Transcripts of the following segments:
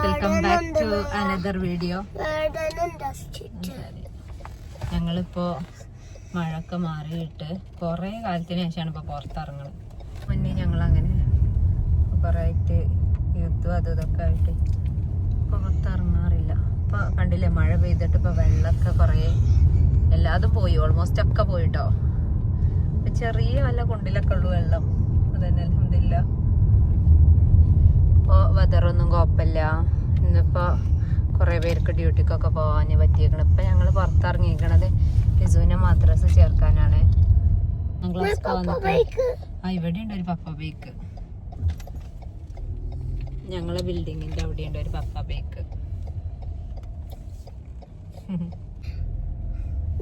Welcome back to another video. ഞങ്ങളിപ്പോ മഴയൊക്കെ മാറിയിട്ട് കുറെ കാലത്തിന് ശേഷമാണ് ഇപ്പൊ പുറത്തിറങ്ങുന്നത്. മുന്നേ ഞങ്ങളങ്ങനെ കുറെ ആയിട്ട് യുദ്ധം അതും ഇതൊക്കെ ആയിട്ട് പുറത്തിറങ്ങാറില്ല. ഇപ്പൊ കണ്ടില്ലേ, മഴ പെയ്തിട്ട് ഇപ്പൊ വെള്ളമൊക്കെ കുറെ എല്ലാതും പോയി, ഓൾമോസ്റ്റ് ഒക്കെ പോയിട്ടോ. ചെറിയ വല്ല കുണ്ടിലൊക്കെ ഉള്ളു വെള്ളം. അതന്നെ അൽഹംദുലില്ലാ. ഇപ്പോൾ വെതറൊന്നും കുഴപ്പമില്ല. ഇന്നിപ്പോൾ കുറേ പേർക്ക് ഡ്യൂട്ടിക്കൊക്കെ പോകാൻ പറ്റിയേക്കണം. ഇപ്പം ഞങ്ങൾ പുറത്തിറങ്ങിയിരിക്കണത് ലിസുവിനെ മദ്രസ ചേർക്കാനാണ്. ഇവിടെ ഉണ്ട് ഒരു പപ്പ ബൈക്ക്. ഞങ്ങളെ ബിൽഡിങ്ങിന്റെ അവിടെ ഉണ്ട് ഒരു പപ്പ bike.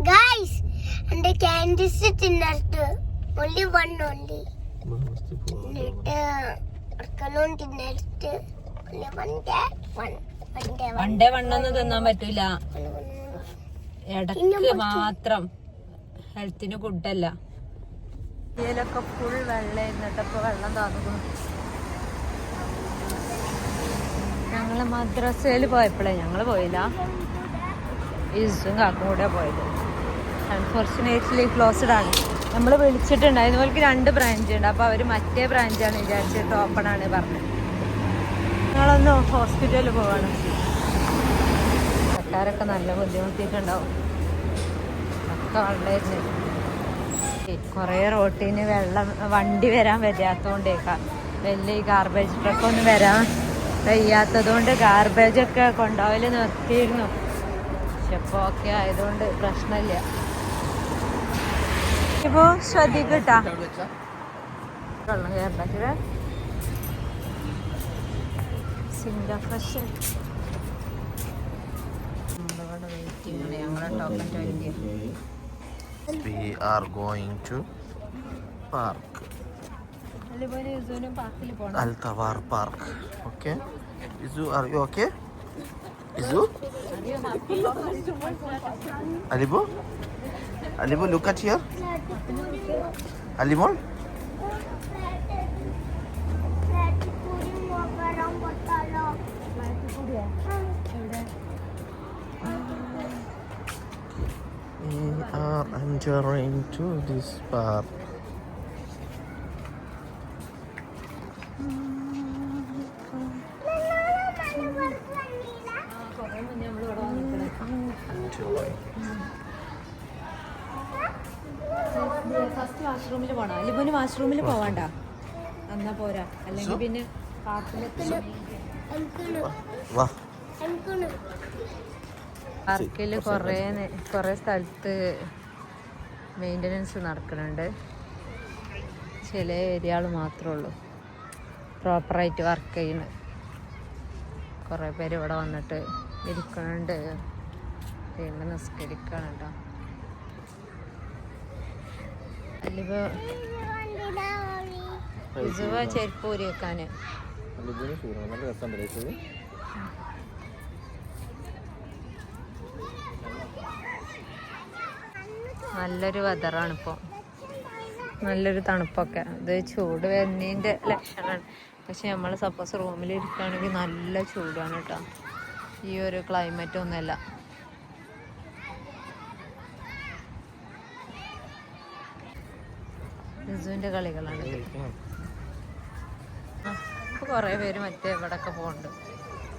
Guys, and the candies തിന്നർട്ട് only one only. വണ്ടേ വണ്ണൊന്നും തിന്നാൻ പറ്റൂല, ഇടക്ക് മാത്രം. ഹെൽത്തിന് ഗുഡല്ല. ഇതിലൊക്കെ ഫുൾ വെള്ളം ഇരുന്നിട്ടപ്പോ വെള്ളം താന്നു. ഞങ്ങള് മദ്രസയിൽ പോയപ്പോഴേ ഞങ്ങള് പോയില്ല, ഇസും കാക്കും കൂടെ പോയത്. അൺഫോർച്ചുനേറ്റ്ലി ക്ലോസ്ഡ് ആണ്. നമ്മൾ വിളിച്ചിട്ടുണ്ടായിരുന്നു. അവർക്ക് 2 ബ്രാഞ്ച് ഉണ്ട്. അപ്പോൾ അവർ മറ്റേ ബ്രാഞ്ചാണ് വിചാരിച്ചിട്ട് ഓപ്പൺ ആണ് പറഞ്ഞത്. ഞങ്ങളൊന്ന് ഹോസ്പിറ്റലിൽ പോവാണ്. സർക്കാരൊക്കെ നല്ല ബുദ്ധിമുട്ടിയിട്ടുണ്ടാവും. ഒക്കെ വെള്ളമായിരുന്നു. കുറേ റോട്ടിന് വെള്ളം വണ്ടി വരാൻ വരാത്തതുകൊണ്ടേക്കാം വലിയ ഈ ഗാർബേജ് ട്രക്കൊന്നും വരാൻ കഴിയാത്തതുകൊണ്ട് ഗാർബേജൊക്കെ കൊണ്ടുപോകൽ നിർത്തിയിരുന്നു. പക്ഷെ ഇപ്പോൾ ഒക്കെ ആയതുകൊണ്ട് പ്രശ്നമില്ല. ഇപ്പോ ശ്രദ്ധിക്കട്ടാ, വെള്ളം കയറണ്ട. സിംഗ ഫ്രഷ് ഞങ്ങളെ token 20. We are going to park. Al Tawar Park. Okay. Izu, are you okay? Izu? Alibo? Alibo, look at here. Alimol? We are entering to this park. First വാഷ്റൂമിൽ പോണം. അലിബോന് വാഷ്റൂമിൽ പോവാണ്ട, എന്നാ പോരാ. അല്ലെങ്കിൽ പിന്നെ പാർക്കിൽ കുറേ സ്ഥലത്ത് മെയിൻ്റനൻസ് നടക്കുന്നുണ്ട്. ചില ഏരിയകൾ മാത്രമേ ഉള്ളൂ പ്രോപ്പറായിട്ട് വർക്ക് ചെയ്യുന്നത്. കുറേ പേര് ഇവിടെ വന്നിട്ട് ഇരിക്കണുണ്ട്, പിന്നെ നിസ്കരിക്കണുണ്ടോ. അല്ലിപ്പോ ചെരുപ്പ് ഊരി വെക്കാന് നല്ലൊരു വെതറാണ് ഇപ്പോൾ, നല്ലൊരു തണുപ്പൊക്കെ. ഇത് ചൂട് വരുന്നതിൻ്റെ ലക്ഷണമാണ്. പക്ഷെ നമ്മൾ സപ്പോസ് റൂമിൽ ഇരിക്കുകയാണെങ്കിൽ നല്ല ചൂടാണ് കേട്ടോ. ഈ ഒരു ക്ലൈമറ്റ് ഒന്നുമല്ല. ലിസുവിൻ്റെ കളികളാണ്. ഇപ്പോൾ കുറേ പേര് മറ്റേ ഇവിടെയൊക്കെ പോകുന്നുണ്ട്.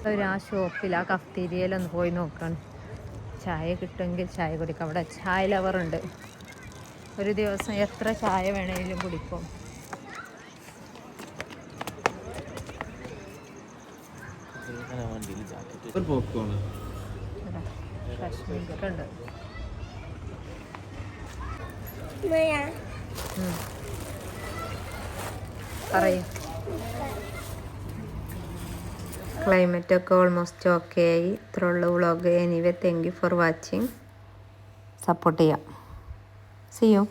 അവർ ആ ഷോപ്പിൽ ആ കഫ്തീരിയയിലൊന്ന് പോയി നോക്കുകയാണ്. ചായ കിട്ടുമെങ്കിൽ ചായ കുടിക്കാം. അവിടെ ചായ ലവറുണ്ട്. ഒരു ദിവസം എത്ര ചായ വേണമെങ്കിലും കുടിക്കും. ഫ്രഷ് മിൽക്ക് ഉണ്ട്. പറയും. ക്ലൈമറ്റൊക്കെ ഓൾമോസ്റ്റ് ഓക്കെ ആയി. ഇത്രയുള്ള vlog. Anyway thank you for watching. Support ചെയ്യാം. See you.